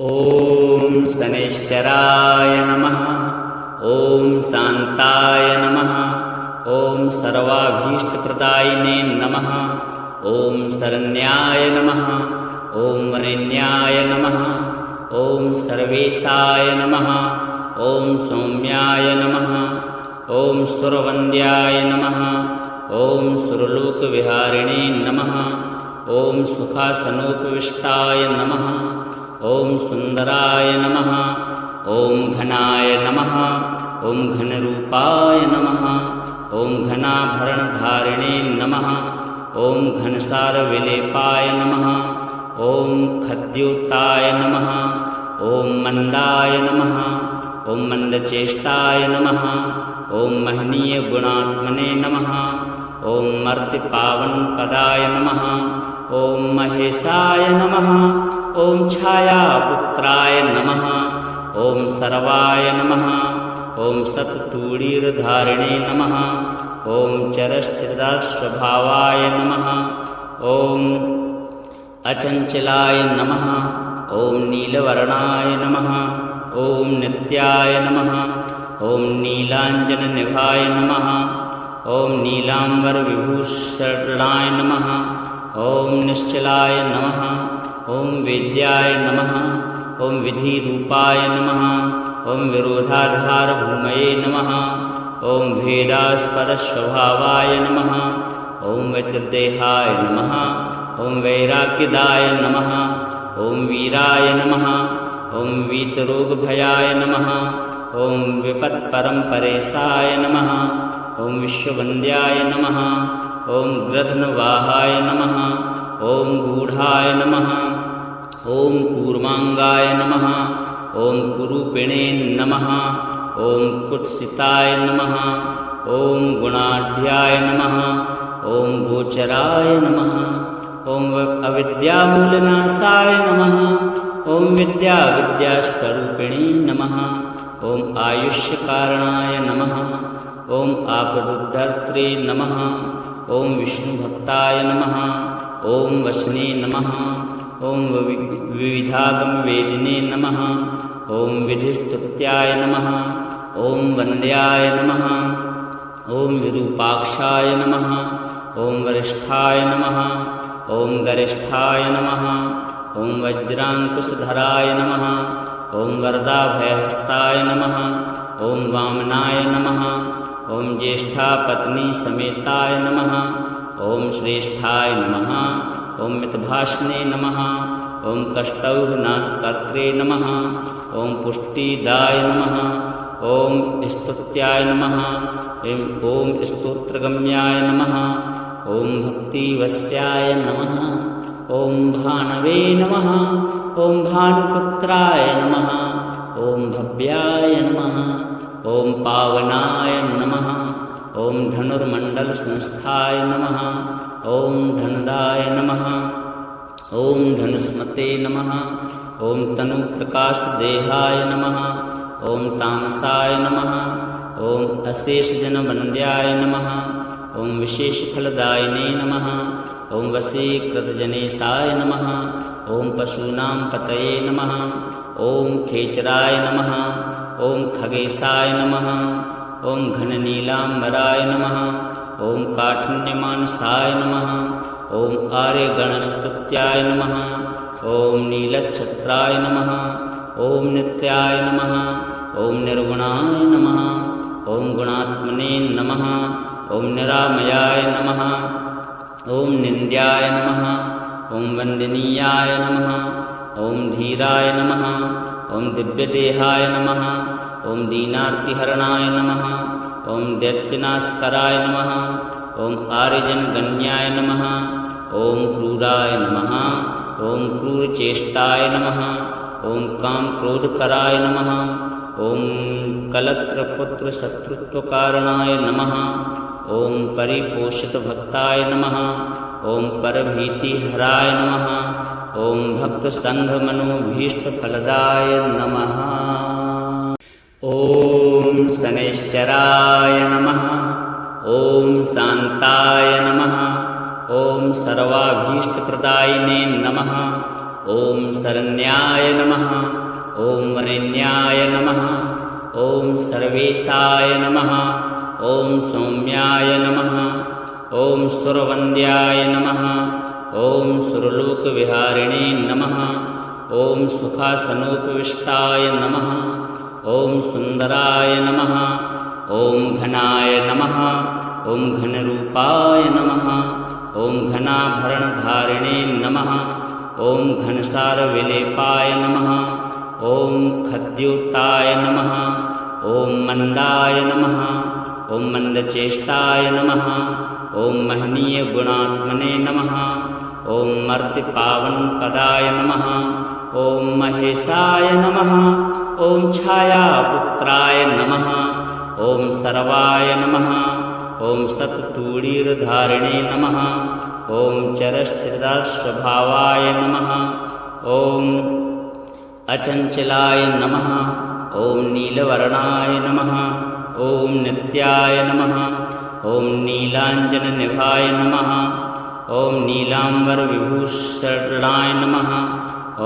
ॐ शनैश्चराय नमः। ॐ शान्ताय नमः। ॐ सर्वाभीष्टप्रदायिने नमः। ॐ शरण्याय नमः। ॐ वरेण्याय नमः। ॐ सर्वेशाय नमः। ॐ सौम्याय नमः। ॐ सुरवन्द्याय नमः। ॐ सुरलोकविहारिणे नमः। ॐ सुखासनोपविष्टाय नमः। ॐ सुन्दराय नमः। ॐ घनाय नमः। ॐ घनरूपाय नमः। ॐ घनाभरणधारिणे नमः। ॐ घनसारविलेपाय नमः। ॐ खद्योताय नमः। ॐ मन्दाय नमः। ॐ मन्दचेष्टाय नमः। ॐ महनीयगुणात्मने नमः। ॐ मर्त्यपावनपदाय नमः। ॐ महेशाय नमः। ॐ छायापुत्राय नमः। ॐ सर्वाय नमः। ॐ सत्तूणीरधारिणे नमः। ॐ चरस्थिरस्वभावाय नमः। ॐ अचञ्चलाय नमः। ॐ नीलवर्णाय नमः। ॐ नित्याय नमः। ॐ नीलाञ्जननिभाय नमः। ॐ नीलाम्बरविभूषणाय नमः। ॐ निश्चलाय नमः। ॐ वेद्याय नमः। ॐ विधिरूपाय नमः। ॐ विरोधाधारभूमये नमः। ॐ भेदास्पदस्वभावाय नमः। ॐ वैतृदेहाय नमः। ॐ वैराग्यदाय नमः। ॐ वीराय नमः। ॐ वीतरोगभयाय नमः। ॐ विपत्परम्परेशाय नमः। ॐ विश्ववन्द्याय नमः। ॐ गृध्नवाहाय नमः। ॐ गूढाय नमः। ॐ कूर्माङ्गाय नमः। ॐ कुरूपिणे नमः। ॐ कुत्सिताय नमः। ॐ गुणाढ्याय नमः। ॐ गोचराय नमः। ॐ अविद्यामूलनाशाय नमः। ॐ विद्यास्वरूपिणे नमः। ॐ आयुष्यकारणाय नमः। ॐ आपदुद्धर्त्रे नमः। ॐ विष्णुभक्ताय नमः। ॐ वसने नमः। ॐ विविधागमवेदिने नमः। ॐ विधिस्तुत्याय नमः। ॐ वन्द्याय नमः। ॐ विरूपाक्षाय नमः। ॐ वरिष्ठाय नमः। ॐ गरिष्ठाय नमः। ॐ वज्राङ्कुशधराय नमः। ॐ वरदाभयहस्ताय नमः। ॐ वामनाय नमः। ॐ ज्येष्ठापत्नीसमेताय नमः। ॐ श्रेष्ठाय नमः। ॐ मितभाषणे नमः। ॐ कष्टौघनाशकर्त्रे नमः। ॐ पुष्टिदाय नमः। ॐ स्तुत्याय नमः। ॐ स्तोत्रगम्याय नमः। ॐ भक्तिवत्स्याय नमः। ॐ भानवे नमः। ॐ भानुपुत्राय नमः। ॐ भव्याय नमः। ॐ पावनाय नमः। ॐ धनुर्मण्डलसंस्थाय नमः। ॐ धनदाय नमः। ॐ धनुष्मते नमः। ॐ तनुप्रकाशदेहाय नमः। ॐ तामसाय नमः। ॐ अशेषजनवन्द्याय नमः। ॐ विशेषफलदायिने नमः। ॐ वशीकृतजनेशाय नमः। ॐ पशूनां पतये नमः। ॐ खेचराय नमः। ॐ खगेशाय नमः। ॐ घननीलाम्बराय नमः। ॐ काठिन्यमानसाय नमः। ॐ आर्यगणस्तुत्याय नमः। ॐ नीलच्छत्राय नमः। ॐ नित्याय नमः। ॐ निर्गुणाय नमः। ॐ गुणात्मने नमः। ॐ निरामयाय नमः। ॐ निन्द्याय नमः। ॐ वन्दनीयाय नमः। ॐ धीराय नमः। ॐ दिव्यदेहाय नमः। ॐ दीनार्तिहरणाय नमः। ॐ दैत्यनाशकराय नमः। ॐ आर्यजनगण्याय नमः। ॐ क्रूराय नमः। ॐ क्रूरचेष्टाय नमः। ॐ कामक्रोधकराय नमः। ॐ कलत्रपुत्रशत्रुत्वकारणाय नमः। ॐ परिपोषितभक्ताय नमः। ॐ परभीतिहराय नमः। ॐ भक्तसङ्घमनोभीष्टफलदाय नमः। ॐ शनैश्चराय नमः। ॐ शान्ताय नमः। ॐ सर्वाभीष्टप्रदायिने नमः। ॐ शरण्याय नमः ॐ वरेण्याय नमः ॐ सर्वेशाय नमः ॐ सौम्याय नमः ॐ सुरवन्द्याय नमः ॐ सुरलोकविहारिणे नमः ॐ सुखासनोपविष्टाय नमः ॐ सुन्दराय नमः ॐ घनाय नमः ॐ घनरूपाय नमः ॐ घनाभरणधारिणे नमः ॐ घनसारविलेपाय नमः ॐ खद्योताय नमः ॐ मन्दाय नमः ॐ मन्दचेष्टाय नमः ॐ महनीयगुणात्मने नमः ॐ मर्त्यपावनपदाय नमः ॐ महेशाय नमः ॐ छायापुत्राय नमः ॐ सर्वाय नमः ॐ सत्तूणीरधारिणे नमः ॐ चरस्थिरस्वभावाय नमः ॐ अचञ्चलाय नमः ॐ नीलवर्णाय नमः ॐ नित्याय नमः ॐ नीलाञ्जननिभाय नमः ॐ नीलाम्बरविभूषणाय नमः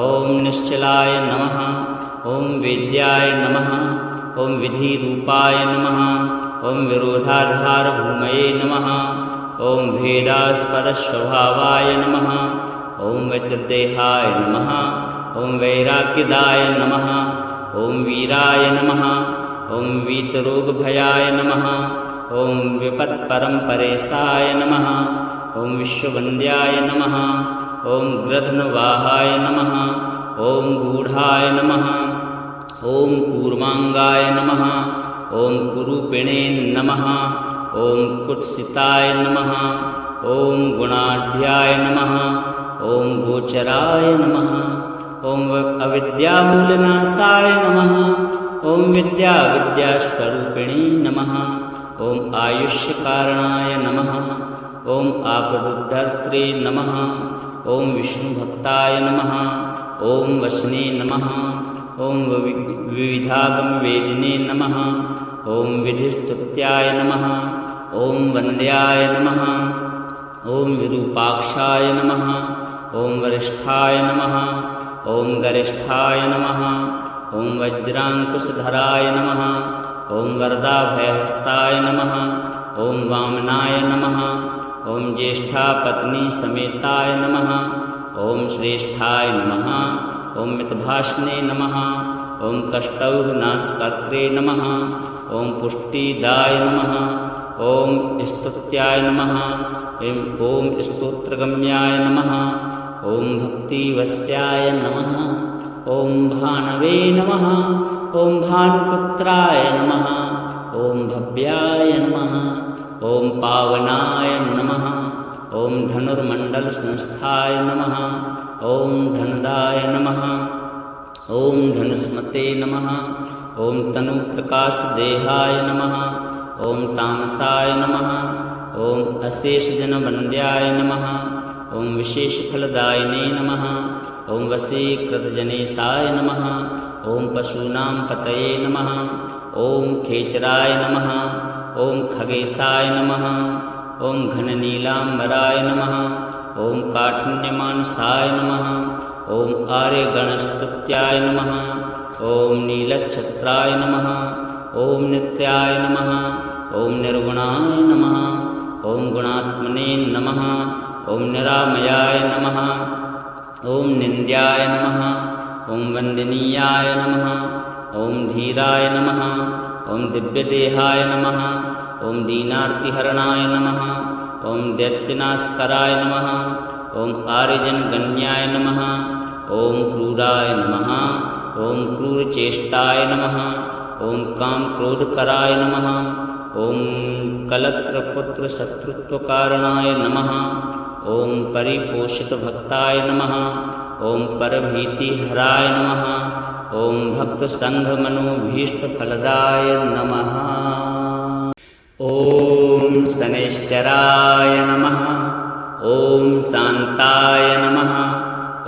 ॐ निश्चलाय नमः ॐ वेद्याय नमः ॐ विधिरूपाय नमः ॐ विरोधाधारभूमये नमः ॐ भेदास्पदस्वभावाय नमः ॐ वज्रदेहाय नमः ॐ वैराग्यदाय नमः ॐ वीराय नमः ॐ वीतरोगभयाय नमः ॐ विपत्परम्परेशाय नमः ॐ विश्ववन्द्याय नमः ॐ गृध्नवाहाय नमः ॐ गूढाय नमः ॐ कूर्माङ्गाय नमः ॐ कुरूपिणे नमः ॐ कुत्सिताय नमः ॐ गुणाढ्याय नमः ॐ गोचराय नमः ॐ अविद्यामूलनाशाय नमः ॐ विद्यास्वरूपिणे नमः ॐ आयुष्यकारणाय नमः ॐ आपदुद्धर्त्रे नमः ॐ विष्णुभक्ताय नमः ॐ वसने नमः ॐ विविधागमवेदिने नमः ॐ विधिस्तुत्याय नमः ॐ वन्द्याय नमः ॐ विरूपाक्षाय नमः ॐ वरिष्ठाय नमः ॐ गरिष्ठाय नमः ॐ वज्राङ्कुशधराय नमः ॐ वरदाभयहस्ताय नमः ॐ वामनाय नमः ॐ ज्येष्ठापत्नीसमेताय नमः ॐ श्रेष्ठाय नमः ॐ मितभाषणे नमः ॐ कष्टौघनाशकर्त्रे नमः ॐ पुष्टिदाय नमः ॐ स्तुत्याय नमः ॐ स्तोत्रगम्याय नमः ॐ भक्तिवत्स्याय नमः ॐ भानवे नमः ॐ भानुपुत्राय नमः ॐ भव्याय नमः ॐ पावनाय नमः ॐ धनुर्मण्डलसंस्थाय नमः ॐ धनदाय नमः ॐ धनुष्मते नमः ॐ तनुप्रकाशदेहाय नमः ॐ तामसाय नमः ॐ अशेषजनवन्द्याय नमः ॐ विशेषफलदायिने नमः ॐ वशीकृतजनेशाय नमः ॐ पशूनां पतये नमः ॐ खेचराय नमः ॐ खगेशाय नमः ॐ घननीलाम्बराय नमः ॐ काठिन्यमानसाय नमः ॐ आर्यगणस्तुत्याय नमः ॐ नीलच्छत्राय नमः ॐ नित्याय नमः ॐ निर्गुणाय नमः ॐ गुणात्मने नमः ॐ निरामयाय नमः ॐ निन्द्याय नमः ॐ वन्दनीयाय नमः ॐ धीराय नमः ॐ दिव्यदेहाय नमः ॐ दीनार्तिहरणाय नमः ॐ दैत्यनाशकराय नमः ॐ आर्यजनगण्याय नमः ॐ क्रूराय नमः ॐ क्रूरचेष्टाय नमः ॐ कामक्रोधकराय नमः ॐ कलत्रपुत्रशत्रुत्वकारणाय नमः ॐ परिपोषितभक्ताय नमः ॐ परभीतिहराय नमः ॐ भक्तसङ्घमनोभीष्टफलदाय नमः ॐ शनैश्चराय नमः ॐ शान्ताय नमः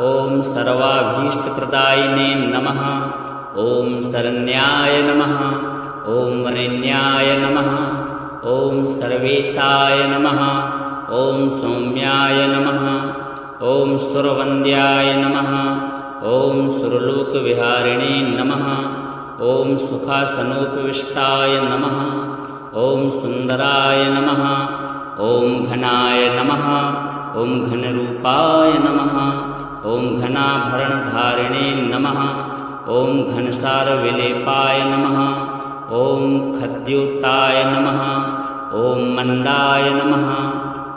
ॐ सर्वाभीष्टप्रदायिने नमः ॐ शरण्याय नमः ॐ वरेण्याय नमः ॐ सर्वेशाय नमः ॐ सौम्याय नमः ॐ सुरवन्द्याय नमः ॐ सुरलोकविहारिणे नमः ॐ सुखासनोपविष्टाय नमः ॐ सुन्दराय नमः ॐ घनाय नमः ॐ घनरूपाय नमः ॐ घनाभरणधारिणे नमः ॐ घनसारविलेपाय नमः ॐ खद्योताय नमः ॐ मन्दाय नमः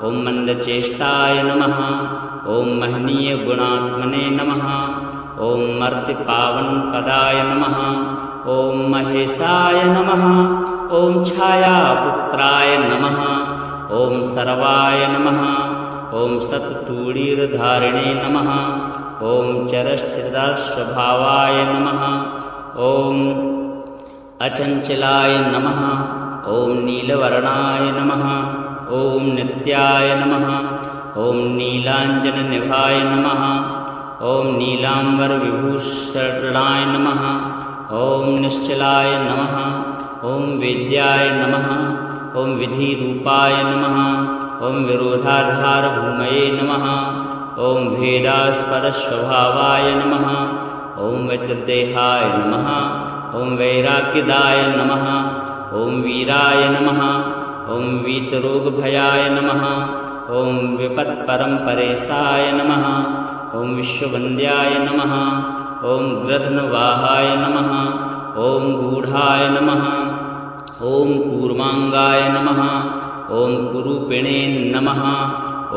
ॐ मन्दचेष्टाय नमः ॐ महनीयगुणात्मने नमः ॐ मर्त्यपावनपदाय नमः ॐ महेशाय नमः ॐ छायापुत्राय नमः ॐ सर्वाय नमः ॐ सत्तूणीरधारिणे नमः ॐ चरस्थिरस्वभावाय नमः ॐ अचञ्चलाय नमः ॐ नीलवर्णाय नमः ॐ नित्याय नमः ॐ नीलाञ्जननिभाय नमः ॐ नीलाम्बरविभूषणाय नमः ॐ निश्चलाय नमः ॐ वेद्याय नमः ॐ विधिरूपाय नमः ॐ विरोधाधारभूमये नमः ॐ भेदास्पदस्वभावाय नमः ॐ वज्रदेहाय नमः ॐ वैराग्यदाय नमः ॐ वीराय नमः ॐ वीतरोगभयाय नमः ॐ विपत्परम्परेशाय नमः ॐ विश्ववन्द्याय नमः ॐ गृध्नवाहाय नमः ॐ गूढाय नमः ॐ कूर्माङ्गाय नमः ॐ कुरूपिणे नमः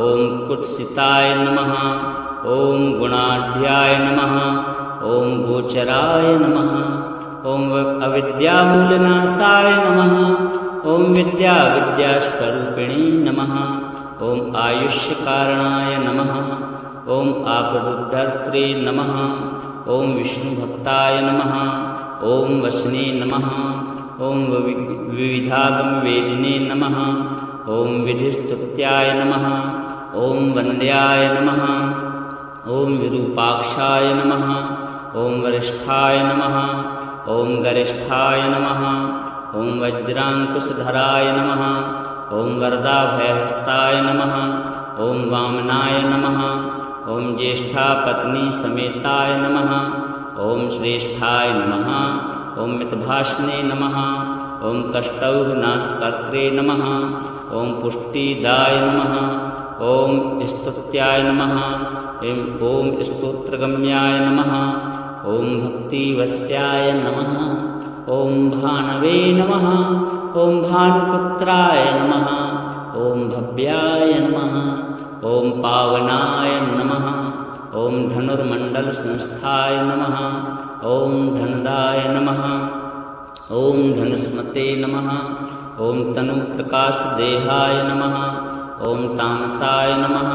ॐ कुत्सिताय नमः ॐ गुणाढ्याय नमः ॐ गोचराय नमः ॐ अविद्यामूलनाशाय नमः ॐ विद्यास्वरूपिणे नमः ॐ आयुष्यकारणाय नमः ॐ आपदुद्धर्त्रे नमः ॐ विष्णुभक्ताय नमः ॐ वसने नमः ॐ विविधागमवेदिने नमः ॐ विधिस्तुत्याय नमः ॐ वन्द्याय नमः ॐ विरूपाक्षाय नमः ॐ वरिष्ठाय नमः ॐ गरिष्ठाय नमः ॐ वज्राङ्कुशधराय नमः ॐ वरदाभयहस्ताय नमः ॐ वामनाय नमः ॐ ज्येष्ठापत्नीसमेताय नमः ॐ श्रेष्ठाय नमः ॐ मितभाषणे नमः ॐ कष्टौघनाशकर्त्रे नमः ॐ पुष्टिदाय नमः ॐ स्तुत्याय नमः ॐ स्तोत्रगम्याय नमः ॐ भक्तिवत्स्याय नमः ॐ भानवे नमः ॐ भानुपुत्राय नमः ॐ भव्याय नमः ॐ पावनाय नमः ॐ धनुर्मण्डलसंस्थाय नमः ॐ धनदाय नमः ॐ धनुष्मते नमः ॐ तनुप्रकाशदेहाय नमः ॐ तामसाय नमः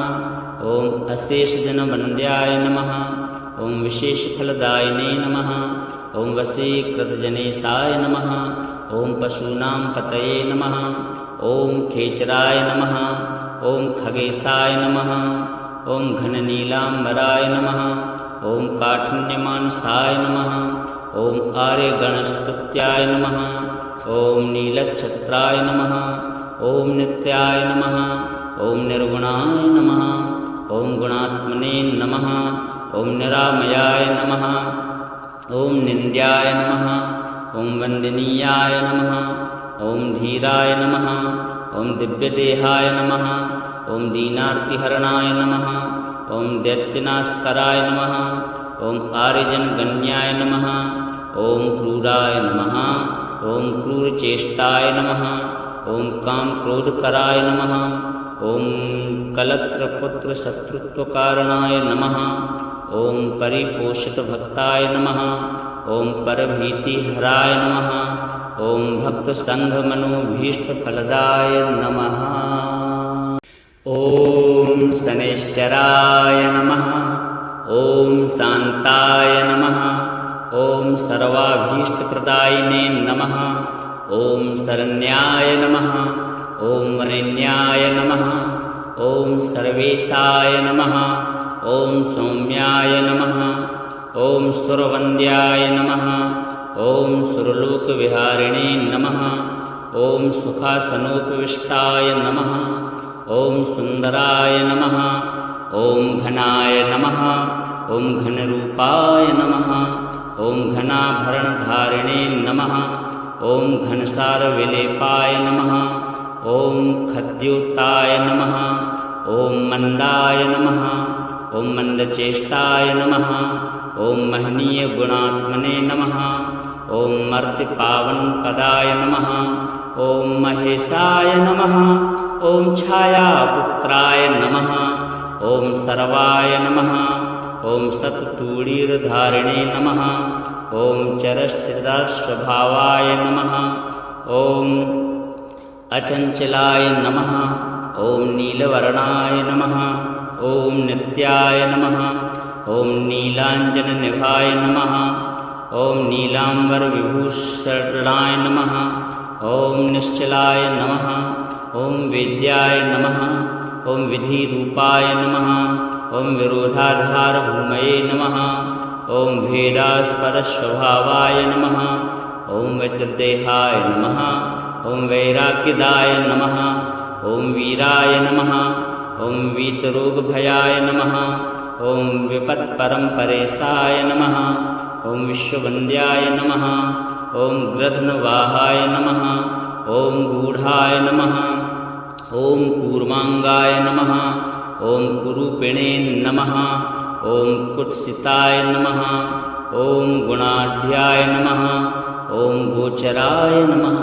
ॐ अशेषजनवन्द्याय नमः ॐ विशेषफलदायिने नमः ॐ वशीकृतजनेशाय नमः ॐ पशूनां पतये नमः ॐ खेचराय नमः ॐ खगेशाय नमः ॐ घननीलाम्बराय नमः ॐ काठिन्यमानसाय नमः ॐ आर्यगणस्तुत्याय नमः ॐ नीलच्छत्राय नमः ॐ नित्याय नमः ॐ निर्गुणाय नमः ॐ गुणात्मने नमः ॐ निरामयाय नमः ॐ निन्द्याय नमः ॐ वन्दनीयाय नमः ॐ धीराय नमः ॐ दिव्यदेहाय नमः ॐ दीनार्तिहरणाय नमः ॐ दैत्यनाशकराय नमः ॐ आर्यजनगण्याय नमः ॐ क्रूराय नमः ॐ क्रूरचेष्टाय नमः ॐ कामक्रोधकराय नमः ॐ कलत्रपुत्रशत्रुत्वकारणाय नमः ॐ परिपोषितभक्ताय नमः ॐ परभीतिहराय नमः ॐ भक्तसङ्घमनोभीष्टफलदाय नमः ॐ शनैश्चराय नमः ॐ शान्ताय नमः ॐ सर्वाभीष्टप्रदायिने नमः ॐ शरण्याय नमः ॐ वरेण्याय नमः ॐ सर्वेशाय नमः ॐ सौम्याय नमः ॐ सुरवन्द्याय नमः ॐ सुरलोकविहारिणे नमः ॐ सुखासनोपविष्टाय नमः ॐ सुन्दराय नमः ॐ घनाय नमः ॐ घनरूपाय नमः ॐ घनाभरणधारिणे नमः ॐ घनसारविलेपाय नमः ॐ खद्योताय नमः ॐ मंदाय नमः ॐ मंदचेष्टाय नमः ॐ महनीयगुणात्मने नमः ॐ मर्त्यपावनपदाय नमः ॐ महेशाय नमः ॐ छायापुत्राय नमः ॐ सर्वाय नमः ॐ सत्तूणीरधारिणे नमः ॐ चरस्थिरस्वभावाय नमः ॐ अचञ्चलाय नमः ॐ नीलवर्णाय नमः ॐ नित्याय नमः ॐ नीलाञ्जननिभाय नमः ॐ नीलाम्बरविभूषणाय नमः ॐ निश्चलाय नमः ॐ वेद्याय नमः ॐ विधिरूपाय नमः ॐ विरोधाधारभूमये नमः ॐ भेदास्पदस्वभावाय नमः ॐ वज्रदेहाय नमः ॐ वैराग्यदाय नमः ॐ वीराय नमः ॐ वीतरोगभयाय नमः ॐ विपत्परम्परेशाय नमः ॐ विश्ववन्द्याय नमः ॐ गृध्नवाहाय नमः ॐ गूढाय नमः ॐ कूर्माङ्गाय नमः ॐ कुरूपिणे नमः ॐ कुत्सिताय नमः ॐ गुणाढ्याय नमः ॐ गोचराय नमः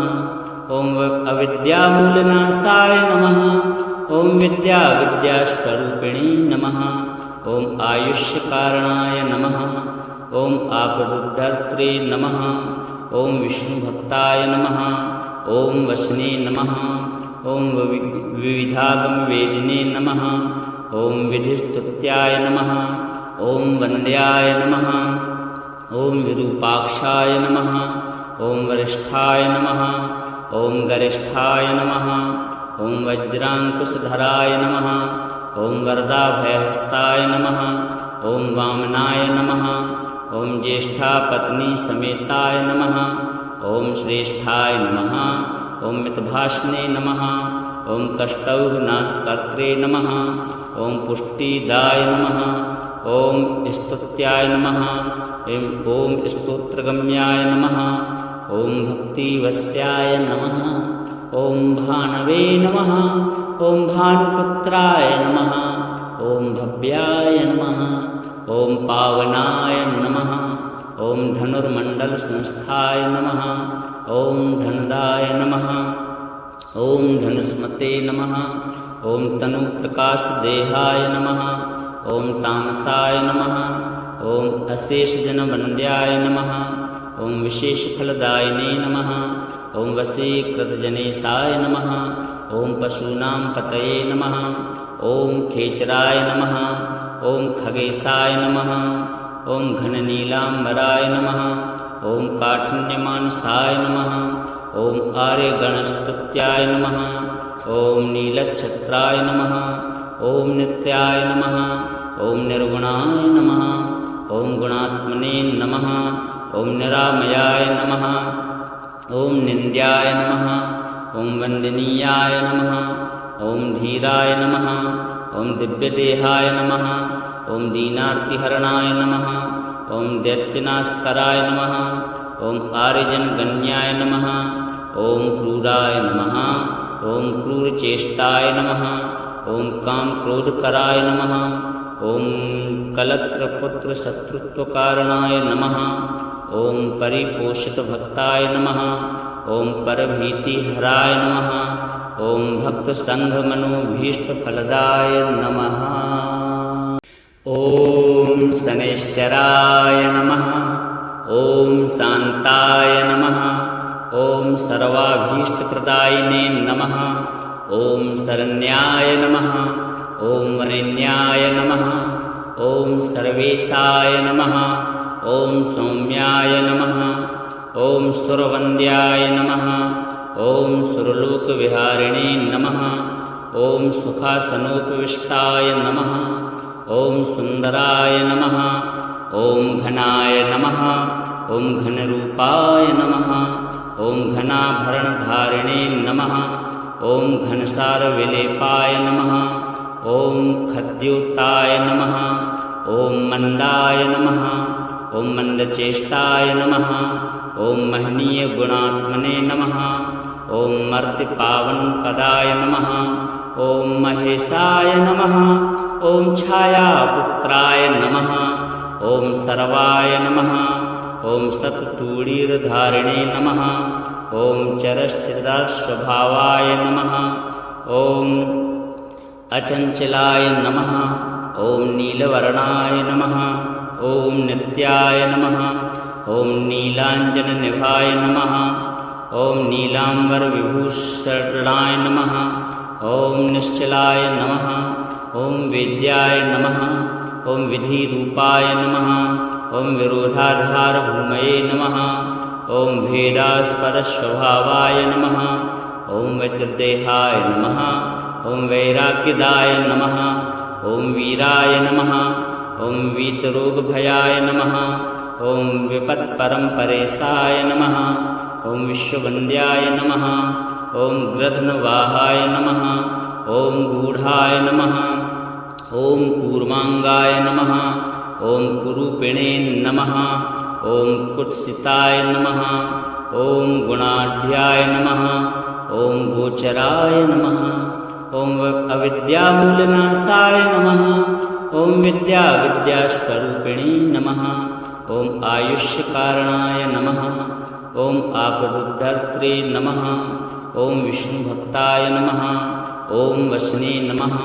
ॐ अविद्यामूलनाशाय नमः ॐ विद्यास्वरूपिणे नमः ॐ आयुष्यकारणाय नमः ॐ आपदुद्धर्त्रे नमः ॐ विष्णुभक्ताय नमः ॐ वसने नमः ॐ विविधागमवेदिने नमः ॐ विधिस्तुत्याय नमः ॐ वन्द्याय नमः ॐ विरूपाक्षाय नमः ॐ वरिष्ठाय नमः ॐ गरिष्ठाय नमः ॐ वज्राङ्कुशधराय नमः ॐ वरदाभयहस्ताय नमः ॐ वामनाय नमः ॐ ज्येष्ठापत्नीसमेताय नमः ॐ श्रेष्ठाय नमः ॐ मितभाषणे नमः ॐ कष्टौघनाशकर्त्रे नमः ॐ पुष्टिदाय नमः ॐ स्तुत्याय नमः ॐ स्तोत्रगम्याय नमः ॐ भक्तिवत्स्याय नमः ॐ भानवे नमः ॐ भानुपुत्राय नमः ॐ भव्याय नमः ॐ पावनाय नमः ॐ धनुर्मण्डलसंस्थाय नमः ॐ धनदाय नमः ॐ धनुष्मते नमः ॐ तनुप्रकाशदेहाय नमः ॐ तामसाय नमः ॐ अशेषजनवन्द्याय नमः ॐ विशेषफलदायिने नमः ॐ वशीकृतजनेशाय नमः ॐ पशूनां पतये नमः ॐ खेचराय नमः ॐ खगेशाय नमः ॐ घननीलाम्बराय नमः ॐ काठिन्यमानसाय नमः ॐ आर्यगणस्तुत्याय नमः ॐ नीलच्छत्राय नमः ॐ नित्याय नमः ॐ निर्गुणाय नमः ॐ गुणात्मने नमः ॐ निरामयाय नमः ॐ निन्द्याय नमः ॐ वन्दनीयाय नमः ॐ धीराय नमः ॐ दिव्यदेहाय नमः ॐ दीनार्तिहरणाय नमः ॐ दैत्यनाशकराय नमः ॐ आर्यजनगण्याय नमः ॐ क्रूराय नमः ॐ क्रूरचेष्टाय नमः ॐ कामक्रोधकराय नमः ॐ कलत्रपुत्रशत्रुत्वकारणाय नमः ॐ परिपोषितभक्ताय नमः ॐ परभीतिहराय नमः ॐ भक्तसङ्घमनोभीष्टफलदाय नमः ॐ शनैश्चराय नमः ॐ शान्ताय नमः ॐ सर्वाभीष्टप्रदायिने नमः ॐ शरण्याय नमः ॐ वरेण्याय नमः ॐ सर्वेशाय नमः ॐ सौम्याय नमः ॐ सुरवन्द्याय नमः ॐ सुरलोकविहारिणे नमः ॐ सुखासनोपविष्टाय नमः ॐ सुन्दराय नमः ॐ घनाय नमः ॐ घनरूपाय नमः ॐ घनाभरणधारिणे नमः ॐ घनसारविलेपाय नमः ॐ खद्योताय नमः ॐ मंदाय नमः ॐ मंदचेष्टाय नमः ॐ महनीय गुणात्मने नमः ॐ मर्त्यपावनपदाय नमः ॐ महेशाय नमः ॐ छायापुत्राय नमः ॐ सर्वाय नमः ॐ सत्तूणीरधारिणे नमः ॐ चरस्थितस्वभावाय नमः ॐ अचञ्चलाय नमः ॐ नीलवर्णाय नमः ॐ नित्याय नमः ॐ नीलाञ्जननिभाय नमः ॐ नीलाम्बरविभूषणाय नमः ॐ निश्चलाय नमः ॐ वेद्याय नमः ॐ विधिरूपाय नमः ॐ विरोधाधारभूमये नमः ॐ भेदास्पदस्वभावाय नमः ॐ वज्रदेहाय नमः ॐ वैराग्यदाय नमः ॐ वीराय नमः ॐ वीतरोगभयाय नमः ॐ विपत्परम्परेशाय नमः ॐ विश्ववन्द्याय नमः ॐ गृध्नवाहाय नमः ॐ गूढाय नमः ॐ कूर्माङ्गाय नमः ॐ कुरूपिणे नमः ॐ कुत्सिताय नमः ॐ गुणाढ्याय नमः ॐ गोचराय नमः ॐ अविद्यामूलनाशाय नमः ॐ विद्यास्वरूपिणे नमः ॐ आयुष्यकारणाय नमः ॐ आपदुद्धर्त्रे नमः ॐ विष्णुभक्ताय नमः ॐ वसने नमः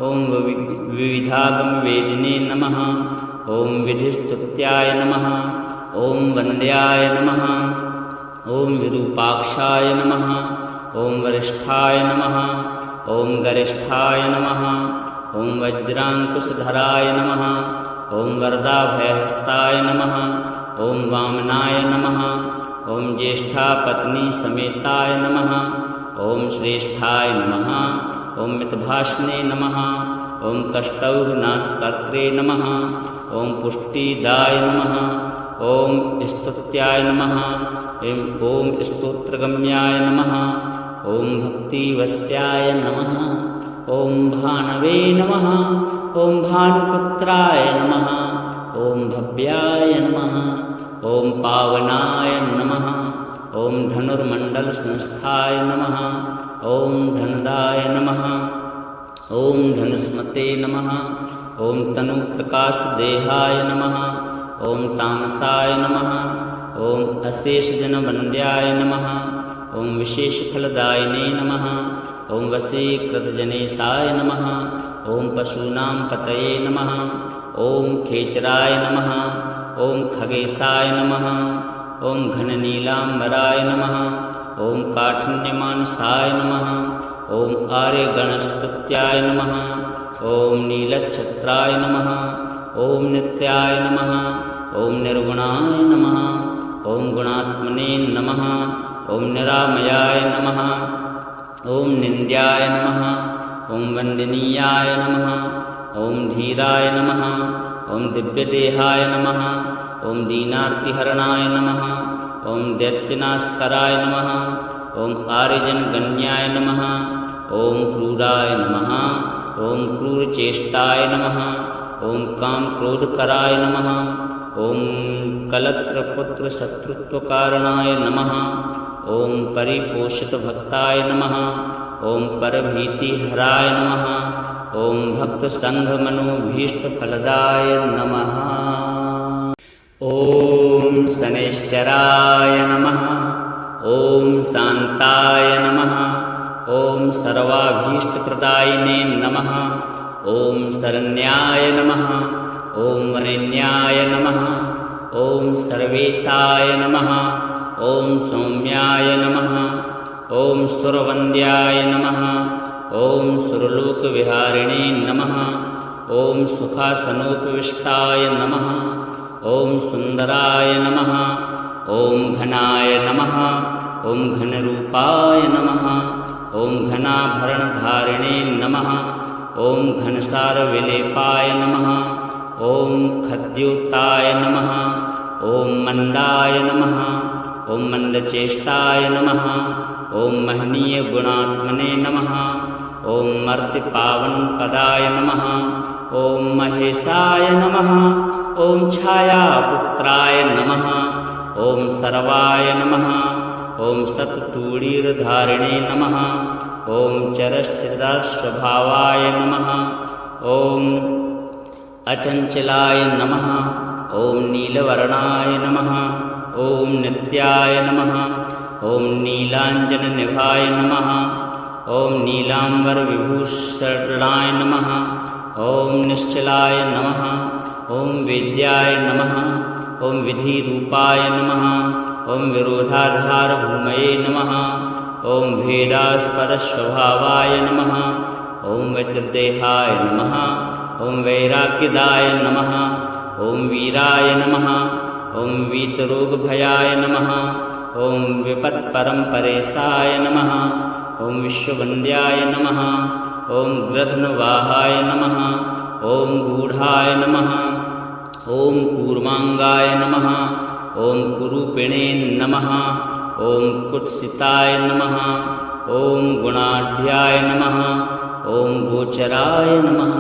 ॐ विविधागमवेदिने नमः ॐ विधिस्तुत्याय नमः ॐ वन्द्याय नमः ॐ विरूपाक्षाय नमः ॐ वरिष्ठाय नमः ॐ गरिष्ठाय नमः ॐ वज्राङ्कुशधराय नमः ॐ वरदाभयहस्ताय नमः ॐ वामनाय नमः ॐ ज्येष्ठापत्नीसमेताय नमः ॐ श्रेष्ठाय नमः ॐ मितभाषणे नमः ॐ कष्टौघनाशकर्त्रे नमः ॐ पुष्टिदाय नमः ॐ स्तुत्याय नमः ॐ स्तोत्रगम्याय नमः ॐ भक्तिवत्स्याय नमः ॐ भानवे नमः ॐ भानुपुत्राय नमः ॐ भव्याय नमः ॐ पावनाय नमः ॐ धनुर्मण्डलसंस्थाय नमः ॐ धनदाय नमः ॐ धनुस्मते नमः ॐ तनुप्रकाशदेहाय नमः ॐ तामसाय नमः ॐ अशेषजनवन्द्याय नमः ॐ विशेषफलदायिने नमः ॐ वशीकृतजनेशाय नमः ॐ पशूनां पतये नमः ॐ खेचराय नमः ॐ खगेशाय नमः ॐ घननीलाम्बराय नमः ॐ काठिन्यमानसाय नमः ॐ आर्यगणस्तुत्याय नमः ॐ नीलच्छत्राय नमः ॐ नित्याय नमः ॐ निर्गुणाय नमः ॐ गुणात्मने नमः ॐ निरामयाय नमः ॐ निन्द्याय नमः ॐ वन्दनीयाय नमः ॐ धीराय नमः ॐ दिव्यदेहाय नमः ॐ दीनार्तिहरणाय नमः ॐ दैत्यनाशकराय नमः ॐ आर्यजनगण्याय नमः ॐ क्रूराय नमः ॐ क्रूरचेष्टाय नमः ॐ कामक्रोधकराय नमः ॐ कलत्रपुत्रशत्रुत्वकारणाय नमः ॐ परिपोषितभक्ताय नमः ॐ परभीतिहराय नमः ॐ भक्तसङ्घमनोभीष्टफलदाय नमः ॐ शनैश्चराय नमः ॐ शान्ताय नमः ॐ सर्वाभीष्टप्रदायिने नमः ॐ शरण्याय नमः ॐ वरेण्याय नमः ॐ सर्वेशाय नमः ॐ सौम्याय नमः ॐ सुरवन्द्याय नमः ॐ सुरलोकविहारिणे नमः ॐ सुखासनोपविष्टाय नमः ॐ सुन्दराय नमः ॐ घनाय नमः ॐ घनरूपाय नमः ॐ घनाभरणधारिणे नमः ॐ घनसारविलेपाय नमः ॐ खद्योताय नमः ॐ मंदाय नमः ॐ मंदचेष्टाय नमः ॐ महनीयगुणात्मने नमः ॐ मर्त्यपावनपदाय नमः ॐ महेशाय नमः ॐ छायापुत्राय नमः ॐ सर्वाय नमः ॐ सत्तूणीरधारिणे नमः ॐ चरस्थिरस्वभावाय नमः ॐ अचञ्चलाय नमः ॐ नीलवर्णाय नमः ॐ नित्याय नमः ॐ नीलाञ्जननिभाय नमः ॐ नीलाम्बरविभूषणाय नमः ॐ निश्चलाय नमः ॐ वेद्याय नमः ॐ विधिरूपाय नमः ॐ विरोधाधारभूमये नमः ॐ भेदास्पदस्वभावाय नमः ॐ वज्रदेहाय नमः ॐ वैराग्यदाय नमः ॐ वीराय नमः ॐ वीतरोगभयाय नमः ॐ विपत्परम्परेशाय नमः ॐ विश्ववन्द्याय नमः ॐ गृध्नवाहाय नमः ॐ गूढाय नमः ॐ कूर्माङ्गाय नमः ॐ कुरूपिणे नमः ॐ कुत्सिताय नमः ॐ गुणाढ्याय नमः ॐ गोचराय नमः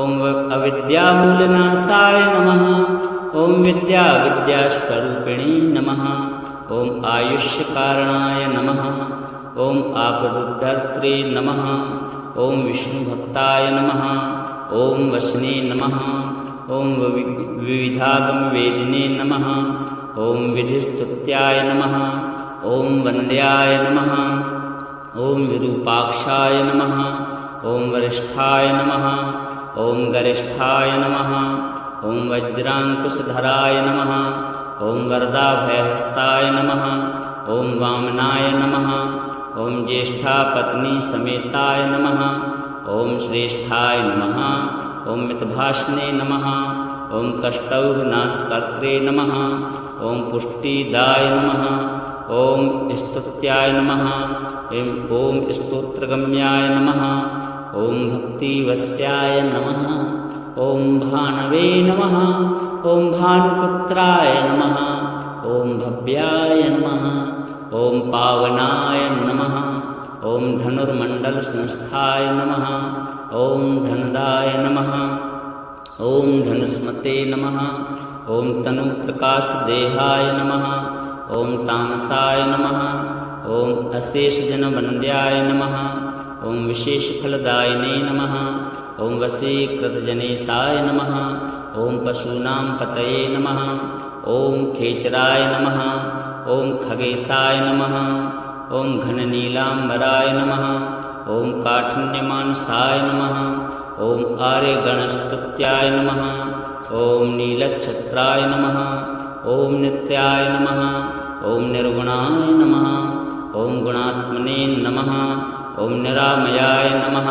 ॐ अविद्यामूलनाशाय नमः ॐ विद्यास्वरूपिणे नमः ॐ आयुष्यकारणाय नमः ॐ आपदुद्धर्त्रे नमः ॐ विष्णुभक्ताय नमः ॐ वसने नमः ॐ विविधागमवेदिने नमः ॐ विधिस्तुत्याय नमः ॐ वन्द्याय नमः ॐ विरूपाक्षाय नमः ॐ वरिष्ठाय नमः ॐ गरिष्ठाय नमः ॐ वज्राङ्कुशधराय नमः ॐ वरदाभयहस्ताय नमः ॐ वामनाय नमः ॐ ज्येष्ठापत्नीसमेताय नमः ॐ श्रेष्ठाय नमः ॐ मितभाषणे नमः ॐ कष्टौघनाशकर्त्रे नमः ॐ पुष्टिदाय नमः ॐ स्तुत्याय नमः ॐ स्तोत्रगम्याय नमः ॐ भक्तिवत्स्याय नमः ॐ भानवे नमः ॐ भानुपुत्राय नमः ॐ भव्याय नमः ॐ पावनाय नमः ॐ धनुर्मण्डलसंस्थाय नमः ॐ धनदाय नमः ॐ धनुस्मते नमः ॐ तनुप्रकाशदेहाय नमः ॐ तामसाय नमः ॐ अशेषजनवन्द्याय नमः ॐ विशेषफलदायिने नमः ॐ वशीकृतजनेशाय नमः ॐ पशूनां पतये नमः ॐ खेचराय नमः ॐ खगेशाय नमः ॐ घननीलाम्बराय नमः ॐ काठिन्यमानसाय नमः ॐ आर्यगणस्तुत्याय नमः ॐ नीलच्छत्राय नमः ॐ नित्याय नमः ॐ निर्गुणाय नमः ॐ गुणात्मने नमः ॐ निरामयाय नमः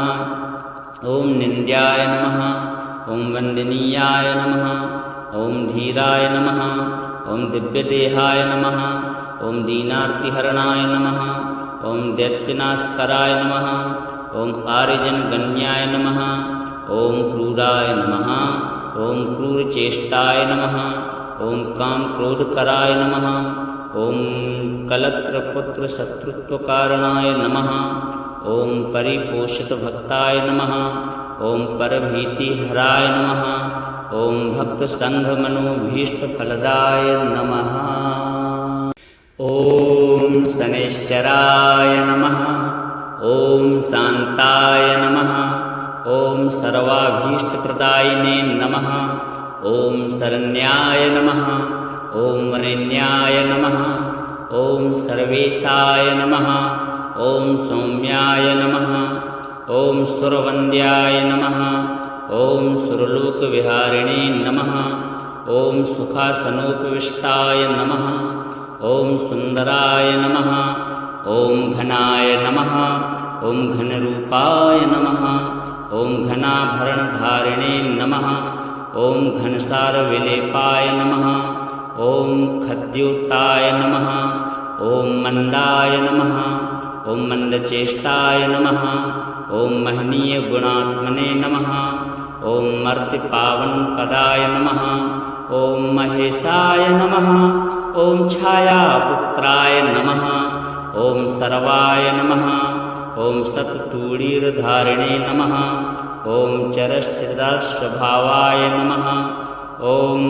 ॐ निन्द्याय नमः ॐ वन्दनीयाय नमः ॐ धीराय नमः ॐ दिव्यदेहाय नमः ॐ दीनार्तिहरणाय नमः ॐ दैत्यनाशकराय नमः ॐ आर्यजनगण्याय नमः ॐ क्रूराय नमः ॐ क्रूरचेष्टाय नमः ॐ कामक्रोधकराय नमः ॐ कलत्रपुत्रशत्रुत्वकारणाय नमः ॐ परिपोषितभक्ताय नमः ॐ परभीतिहराय नमः ॐ भक्तसङ्घमनोभीष्टफलदाय नमः ॐ शनैश्चराय नमः ॐ शान्ताय नमः ॐ सर्वाभीष्टप्रदायिने नमः ॐ शरण्याय नमः ॐ वरेण्याय नमः ॐ सर्वेशाय नमः ॐ सौम्याय नमः ॐ सुरवन्द्याय नमः ॐ सुरलोकविहारिणे नमः ॐ सुखासनोपविष्टाय नमः ॐ सुन्दराय नमः ॐ घनाय नमः ॐ घनरूपाय नमः ॐ घनाभरणधारिणे नमः ॐ घनसारविलेपाय नमः ॐ खद्योताय नमः ॐ मन्दाय नमः ॐ मन्दचेष्टाय नमः ॐ महनीयगुणात्मने नमः ॐ मर्त्यपावनपदाय नमः ॐ महेशाय नमः ॐ छायापुत्राय नमः ॐ सर्वाय नमः ॐ सत्तूणीर्धारिणे नमः ॐ चरस्थिरस्वभावाय नमः ॐ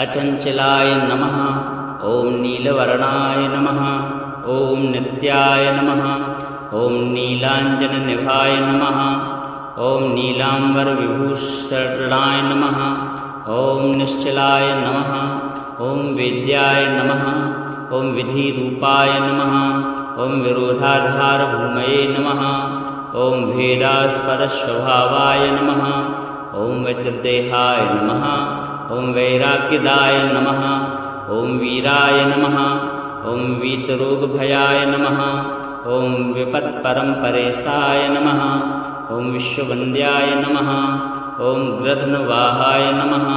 अचञ्चलाय नमः ॐ नीलवर्णाय नमः ॐ नित्याय नमः ॐ नीलाञ्जननिभाय नमः ॐ नीलाम्बरविभूषणाय नमः ॐ निश्चलाय नमः ॐ वेद्याय नमः ॐ विधिरूपाय नमः ॐ विरोधाधारभूमये नमः ॐ भेदास्परस्वभावाय नमः ॐ वज्रदेहाय नमः ॐ वैराग्यदाय नमः ॐ वीराय नमः ॐ वीतरोगभयाय नमः ॐ विपत्परम्परेशाय नमः ॐ विश्ववन्द्याय नमः ॐ गृध्नवाहाय नमः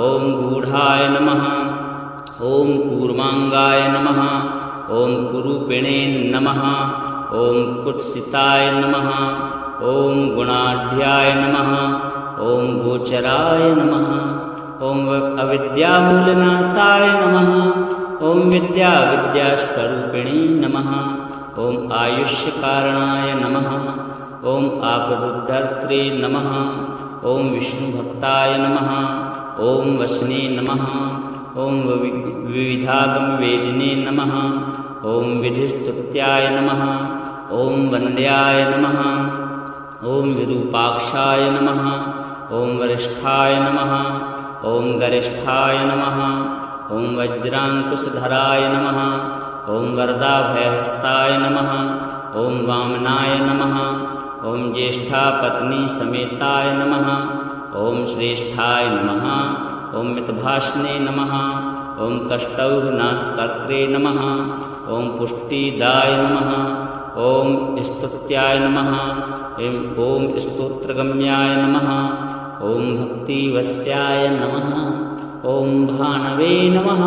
ॐ गूढाय नमः ॐ कूर्माङ्गाय नमः ॐ कुरूपिणे नमः ॐ कुत्सिताय नमः ॐ गुणाढ्याय नमः ॐ गोचराय नमः ॐ अविद्यामूलनाशाय नमः ॐ विद्यास्वरूपिणे नमः ॐ आयुष्यकारणाय नमः ॐ आपदुद्धर्त्रे नमः ॐ विष्णुभक्ताय नमः ॐ वसने नमः ॐ विविधागमवेदिने नमः ॐ विधिस्तुत्याय नमः ॐ वन्द्याय नमः ॐ विरूपाक्षाय नमः ॐ वरिष्ठाय नमः ॐ गरिष्ठाय नमः ॐ वज्राङ्कुशधराय नमः ॐ वरदाभयहस्ताय नमः ॐ वामनाय नमः ॐ ज्येष्ठापत्नीसमेताय नमः ॐ श्रेष्ठाय नमः ॐ मितभाषणे नमः ॐ कष्टौघनाशकर्त्रे नमः ॐ पुष्टिदाय नमः ॐ स्तुत्याय नमः ॐ स्तोत्रगम्याय नमः ॐ भक्तिवत्स्याय नमः ॐ भानवे नमः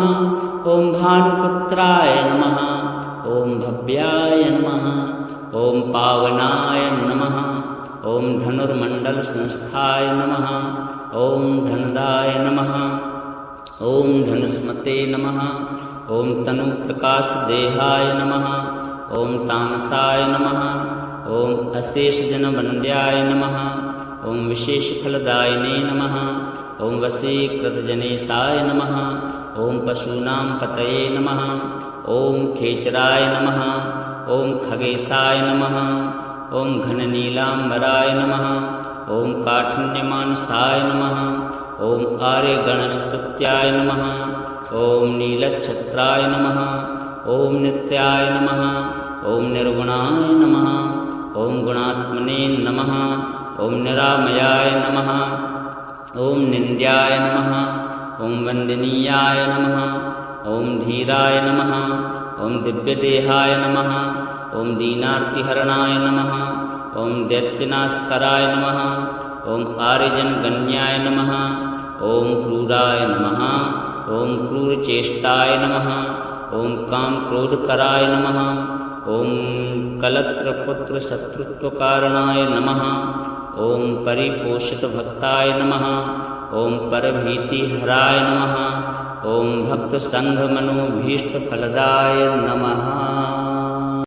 ॐ भानुपुत्राय नमः ॐ भव्याय नमः ॐ पावनाय नमः ॐ धनुर्मण्डलसंस्थाय नमः ॐ धनदाय नमः ॐ धनुष्मते नमः ॐ तनुप्रकाशदेहाय नमः ॐ तामसाय नमः ॐ अशेषजनवन्द्याय नमः ॐ विशेषफलदायिने नमः ॐ वशीकृतजनेशाय नमः ॐ पशूनां पतये नमः ॐ खेचराय नमः ॐ खगेशाय नमः ॐ घननीलाम्बराय नमः ॐ काठिन्यमानसाय नमः ॐ आर्यगणस्तुत्याय नमः ॐ नीलच्छत्राय नमः ॐ नित्याय नमः ॐ निर्गुणाय नमः ॐ गुणात्मने नमः ॐ निरामयाय नमः ॐ निन्द्याय नमः ॐ वन्दनीयाय नमः ॐ धीराय नमः ॐ दिव्यदेहाय नमः ॐ दीनार्तिहरणाय नमः ॐ दैत्यनाशकराय नमः ॐ आर्यजनगण्याय नमः ॐ क्रूराय नमः ॐ क्रूरचेष्टाय नमः ॐ कामक्रोधकराय नमः ॐ कलत्रपुत्रशत्रुत्वकारणाय नमः ॐ परिपोषितभक्ताय नमः ॐ परभीतिहराय नमः ॐ भक्तसङ्घमनोभीष्टफलदाय नमः।